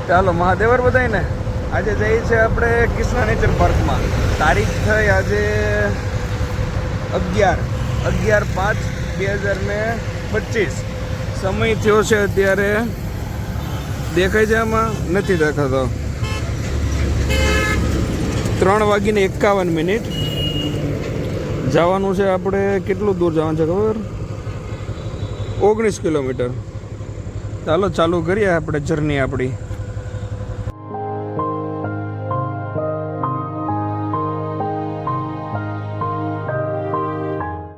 ચાલો મહાદેવર બધાય ને આજે જઈએ છે આપણે કિસ્ના નેચર પાર્કમાં. તારીખ થઈ આજે 11/5/2025. સમય થયો છે અત્યારે દેખાય છે આમાં નથી દેખાતો 3:51. જવાનું છે આપણે. કેટલું દૂર જવાનું છે ખબર? 19 કિલોમીટર. ચાલો ચાલુ કરીએ આપણે જર્ની આપણી.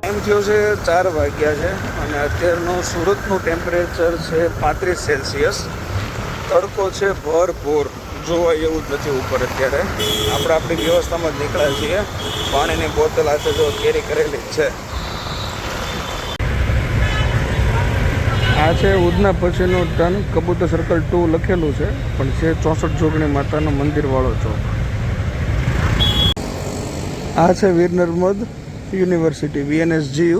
એમ થયો છે 4 વાગ્યા છે અને અત્યારનું સુરતનું ટેમ્પરેચર છે 35 સેલ્સિયસ. તડકો છે ભરપૂર, જોવાય એવું જ નથી ઉપર અત્યારે. આપણે આપણી વ્યવસ્થામાં જ નીકળ્યા છીએ. પાણીની બોટલ હાથે જો કેરી કરેલી જ છે. આ છે ઉધના પછીનો ટર્ન. કબૂતર સર્કલ 2 લખેલું છે પણ છે 64 જોગણી માતાનું મંદિરવાળો ચોક. આ છે વીર નર્મદ યુનિવર્સિટી VNSGU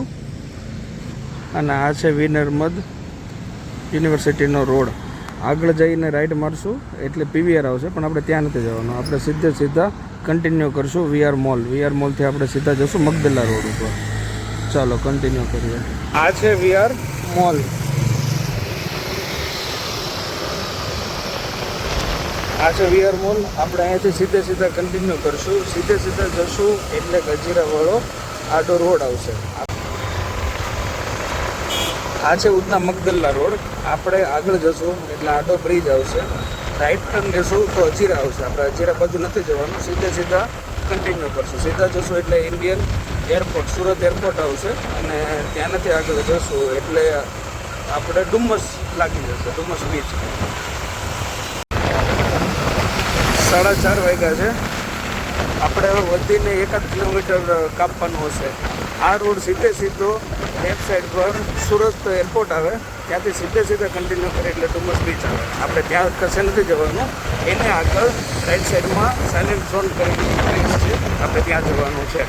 અને આ છે વીર નર્મદ યુનિવર્સિટીનો રોડ. આગળ જઈને રાઈટ મારશું એટલે PVR આવશે પણ આપણે ત્યાં નથી જવાનું. આપણે સીધા કન્ટિન્યુ કરશું VR મોલ. VR મોલથી આપણે સીધા જશું મગદલા રોડ ઉપર. ચાલો કન્ટિન્યુ કરીએ. આ છે VR મોલ. આ છે VR મોલ. આપણે અહીંયાથી સીધા કન્ટિન્યુ કરશું. સીધા જશું એટલે ગજીરાવાળો આડો રોડ આવશે. આ છે ઉધના મગદલ્લા રોડ. આપણે આગળ જશું એટલે આડો બ્રિજ આવશે. રાઈટ ટર્ન લેશું તો અજીરા આવશે. આપણે અજીરા બાજુ નથી જવાનું. સીધા કન્ટિન્યુ કરશું. સીધા જશું એટલે ઇન્ડિયન એરપોર્ટ સુરત એરપોર્ટ આવશે અને ત્યાંથી આગળ જશું એટલે આપણે ડુમસ લાગી જશે. ડુમસ બીચ. 4:30 વાગ્યા છે. આપણે હવે વધીને 1 કિલોમીટર કાપવાનું હશે. આ રોડ સીધો લેફ્ટ સાઈડ પર સુરત એરપોર્ટ આવે. ત્યાંથી સીધા કન્ટિન્યુ કરે એટલે ડુમસ બીચ આવે. આપણે ત્યાં કશે નથી જવાનું. એને આગળ રાઈટ સાઈડમાં સાયલેન્ટ ઝોન કરીને પ્લેસ છે. આપણે ત્યાં જવાનું છે.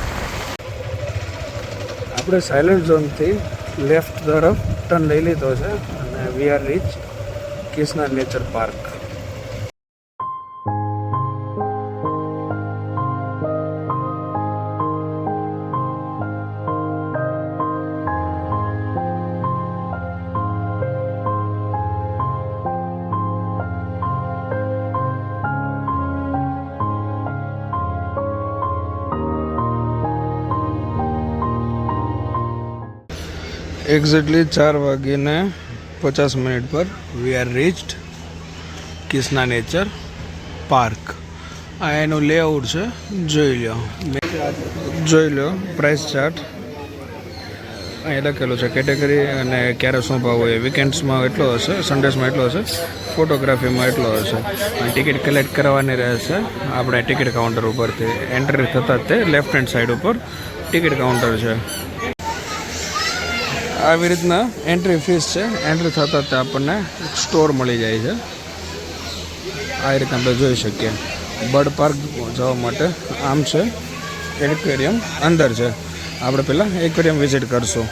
આપણે સાયલેન્ટ ઝોનથી લેફ્ટ તરફ ટર્ન લઈ લીધો છે અને we are reach Kisna nature park. Exactly 4:50 પર we are reached Kisna nature park. આ એનું લેઆઉટ છે, જોઈ લો પ્રાઇસ ચાર્ટ. અહીં લખેલું છે કેટેગરી અને ક્યારે શું ભાવ હોય. વીકેન્ડ્સમાં એટલો હશે, સન્ડેસમાં એટલો હશે, ફોટોગ્રાફીમાં એટલો હશે. ટિકિટ કલેક્ટ કરવાની રહેશે આપણે ટિકિટ કાઉન્ટર ઉપરથી. એન્ટ્રી થતાં તે લેફ્ટ હેન્ડ સાઈડ ઉપર ટિકિટ કાઉન્ટર છે. આવી રીતના એન્ટ્રી ફીસ છે. એન્ટ્રી થતાં તે આપણને સ્ટોર મળી જાય છે. આ રીતે આપણે જોઈ શકીએ. બર્ડ પાર્ક જવા માટે આમ છે. એક્વેરિયમ અંદર છે. આપણે પહેલાં એક્વેરિયમ વિઝિટ કરશું.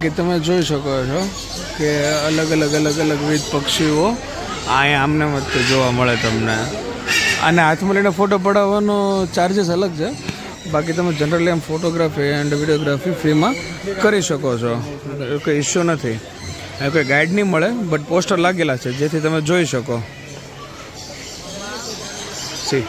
કે તમે જોઈ શકો છો કે અલગ અલગ વિવિધ પક્ષીઓ અહીંયા આમને મત જોવા મળે તમને. અને હાથમાં લઈને ફોટો પડાવવાનો ચાર્જીસ અલગ છે. બાકી તમે જનરલી આમ ફોટોગ્રાફી એન્ડ વિડીયોગ્રાફી ફ્રીમાં કરી શકો છો, કોઈ ઇસ્યુ નથી. કોઈ ગાઈડ નહીં મળે, બટ પોસ્ટર લાગેલા છે જેથી તમે જોઈ શકો. સી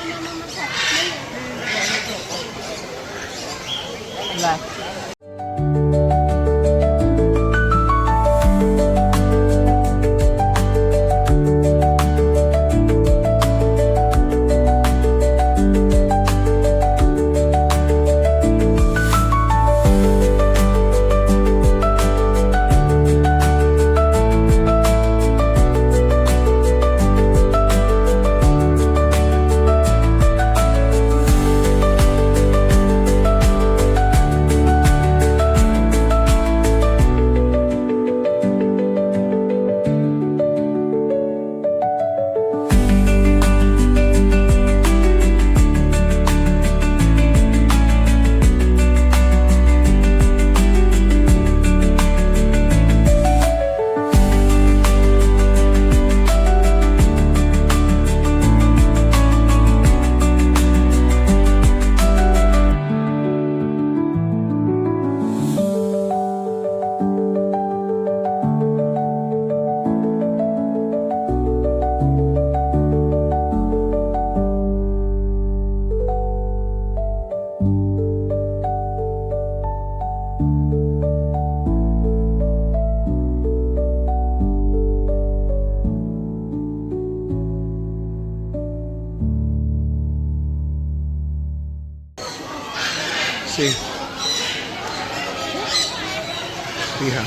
હા,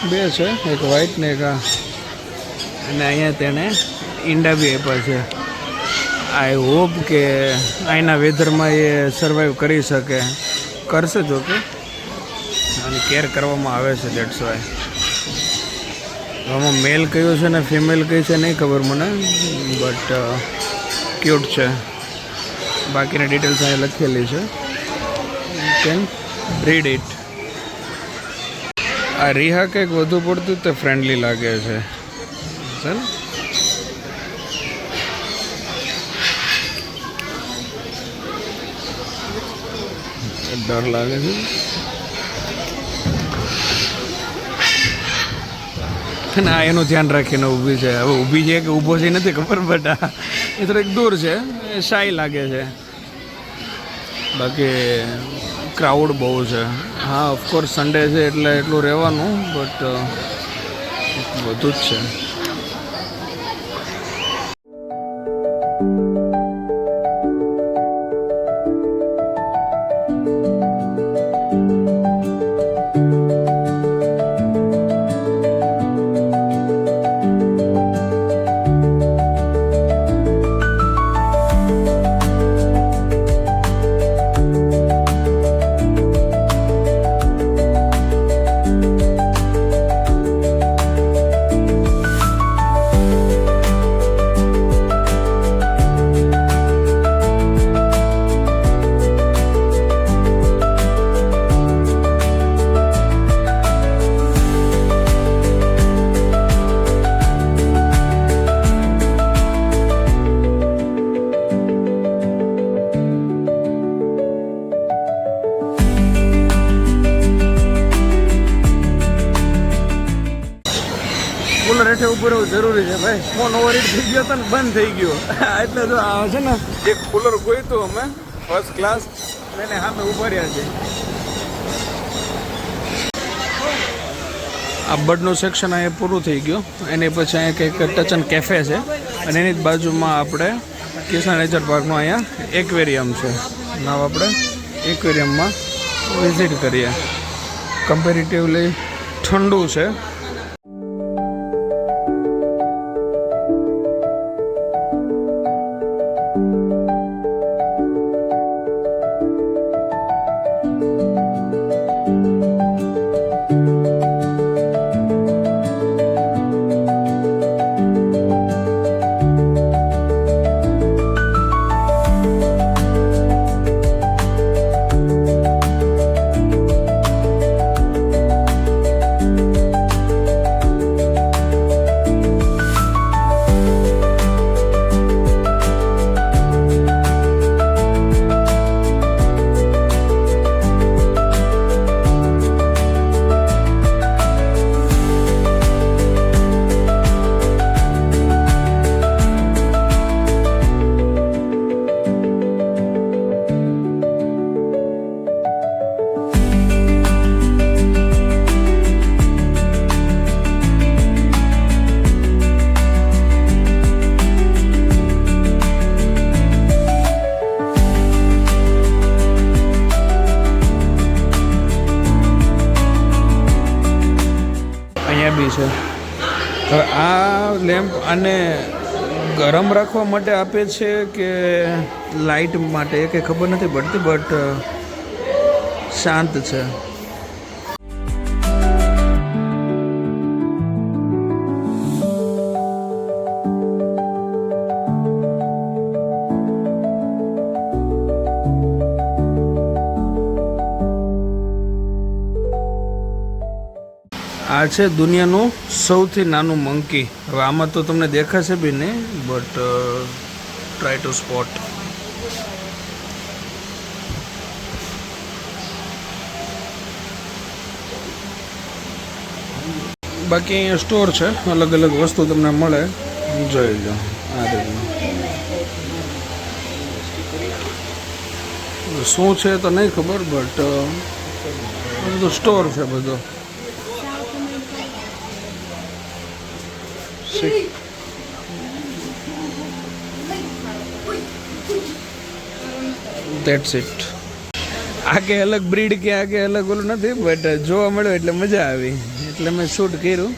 બે છે, એક વ્હાઈટ ને એક આ. અને અહીંયા તેણે ઈંડા બી આપ્યા છે. આઈ હોપ કે અહીંના વેધરમાં એ સર્વાઈવ કરી શકે, કરશે જો કે. અને કેર કરવામાં આવે છે, દેટ્સ વાય. આમાં મેલ કયો છે ને ફિમેલ કઈ છે નહીં ખબર મને, બટ ક્યુટ છે. બાકીની ડિટેલ્સ અહીં લખેલી છે. Can read it. આ રિહા કંઈક વધુ પડતું તે ફ્રેન્ડલી લાગે છે. ચાલ ડર લાગે છે. અને આ એનું ધ્યાન રાખીને ઊભી છે. હવે ઊભી છે કે ઊભો છે નથી ખબર, બટ એ થોડીક દૂર છે, શાય લાગે છે. બાકી ક્રાઉડ બહુ છે. હા, ઓફકોર્સ સન્ડે છે એટલે એટલું રહેવાનું, બટ બધું જ છે. કુલર હેઠે ઉપર રહેવું જરૂરી છે ભાઈ. ફોન ઓવરહીટ થઈ ગયો હતો ને બંધ થઈ ગયો. એટલે જો આ છે ને એક કુલર ગોઈતું અમે ફર્સ્ટ ક્લાસ, એને સામે ઉભા રહ્યા છે. આ બર્ડનું સેક્શન અહીંયા પૂરું થઈ ગયું. એની પછી અહીંયા કંઈક ટચ એન્ડ કેફે છે, અને એની જ બાજુમાં આપણે કિશન નેચર પાર્કનું અહીંયા એક્વેરિયમ છે. નાવ આપણે એક્વેરિયમમાં વિઝિટ કરીએ. કમ્પેરેટિવલી ઠંડુ છે. બી છે. હવે આ લેમ્પ આને ગરમ રાખવા માટે આપે છે કે લાઇટ માટે એ કંઈ ખબર નથી પડતી, બટ શાંત છે. આ છે દુનિયાનું સૌથી નાનું મંકી. હવે આમાં તો તમને દેખાશે બી નહીં, બટ ટ્રાય ટુ સ્પોટ. બાકી અહીંયા સ્ટોર છે, અલગ અલગ વસ્તુ તમને મળે, જોઈ લો આ રીતનું. શું છે તો નહીં ખબર, બટ બધું સ્ટોર છે બધો. That's it. આગે અલગ બ્રીડ કે આગે અલગ ઓલું નથી, બટ જોવા મળ્યો એટલે મજા આવી, એટલે મેં શૂટ કર્યું.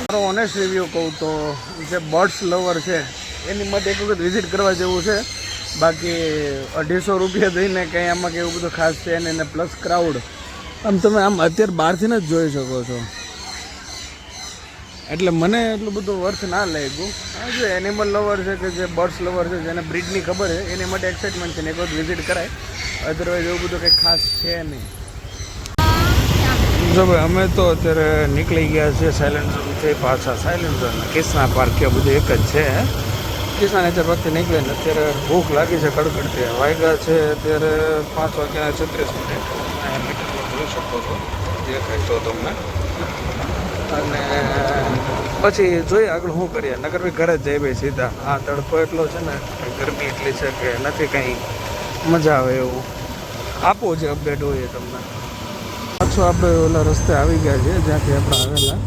મારો ઓનેસ્ટ રિવ્યૂ કહું તો જે બર્ડ્સ લવર છે એની માટે એક વખત વિઝિટ કરવા જેવું છે. બાકી 250 રૂપિયા દઈને કંઈ આમાં કંઈ એવું બધું ખાસ છે ને, એને પ્લસ ક્રાઉડ આમ તમે આમ અત્યારે બહારથી જ જોઈ શકો છો, એટલે મને એટલું બધું વર્થ ના લાગ્યું. હા, જે એનિમલ લવર છે કે જે બર્ડ્સ લવર છે, જેને બ્રીડની ખબર છે, એની માટે એક્સાઇટમેન્ટ છે ને એક વખત વિઝિટ કરાય. અધરવાઇઝ એવું બધું કંઈ ખાસ છે નહીં. જો ભાઈ અમે તો અત્યારે નીકળી ગયા છીએ સાયલેન્ટ ઝોનથી પાછા સાયલેન્ટ ઝોન. કિસ્ના પાર્ક કે બધું એક જ છે. કિસ્ના નેચર પાર્કથી નીકળે ને અત્યારે ભૂખ લાગી છે કડકડતી. વાગ્યા છે અત્યારે 5:36. જોઈ શકો છો, દેખાય તો તમને. અને પછી જોઈએ આગળ શું કરીએ. નગર ભાઈ ઘરે જ જઈ ભાઈ સીધા. આ તડકો એટલો છે ને, ગરમી એટલી છે કે નથી કંઈ મજા આવે એવું. આપો જે અપડેટ હોય એ તમને. પાછું આપણે ઓલા રસ્તે આવી ગયા છે જ્યાંથી આપણે આવેલા.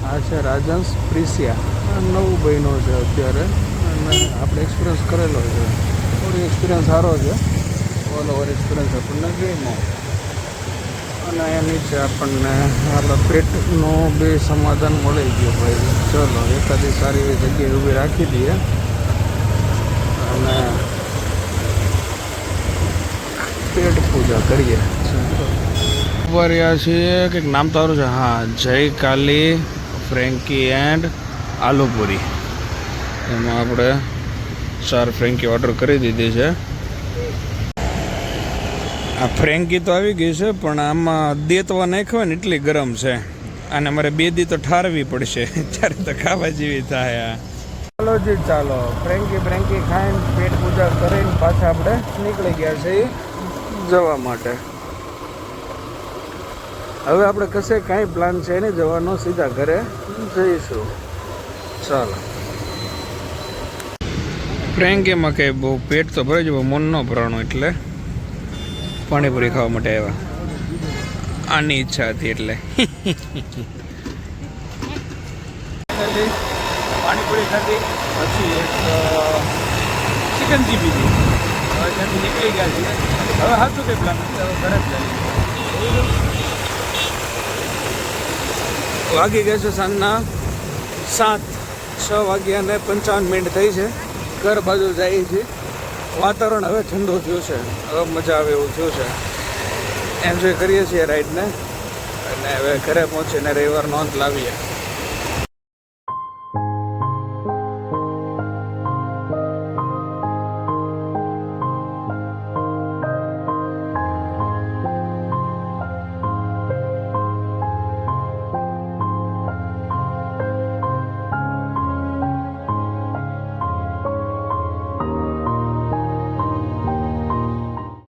આ છે રાજહંસ પ્રિસિયા, નવું બન્યું છે અત્યારે, અને આપણે એક્સપિરિયન્સ કરેલો છે. થોડી એક્સપિરિયન્સ સારો છે, ઓલ ઓવર એક્સપિરિયન્સ આપણને ગમ્યો. અને અહીંયા નીચે આપણને આપણા પેટનું બે સમાધાન મળી ગયું ભાઈ. ચલો એકાદી સારી એવી જગ્યાએ ઊભી રાખી દઈએ અને પેટ પૂજા કરીએ. ઉપર રહ્યા છીએ, કંઈક નામ તો સારું છે. હા, જય કાલી ફ્રેન્કી એન્ડ આલુપુરી. એમાં આપણે 4 ફ્રેન્કી ઓર્ડર કરી દીધી છે. આ ફ્રેન્કી તો આવી ગઈ છે, પણ આમાં દેતવા નાખ્યો ને એટલી ગરમ છે, અને અમારે 2 દી તો ઠારવી પડશે ત્યારે તો ખાવા જેવી થાય. ચાલો જી ચાલો, ફ્રેન્કી ખાઈને પેટ પૂજા કરીને પાછા આપણે નીકળી ગયા છે જવા માટે. હવે આપણે કશે કાંઈ પ્લાન છે નહીં જવાનો, સીધા ઘરે જઈશું. ચાલો. ફ્રેન્કીમાં કંઈ બહુ પેટ તો ભરાઈ જવું, મન ન ભરાણું, એટલે પાણીપુરી ખાવા માટે આવ્યા. આની ઈચ્છા હતી એટલે પાણીપુરી ખાધી, પછી એક ચિકન ચીપી હતી. હવે ત્યાંથી નીકળી ગયા છીએ. હવે સાચું કંઈ પ્લાન નથી, હવે ઘરે જ જઈએ. વાગી ગયા છે સાંજના 6:55 થઈ છે. ઘર બાજુ જાય છે. વાતાવરણ હવે ઠંડુ થયું છે, હવે મજા આવે એવું થયું છે. એન્જોય કરીએ છીએ રાઈડને, અને હવે ઘરે પહોંચીને રવિવારનો અંત લાવીએ.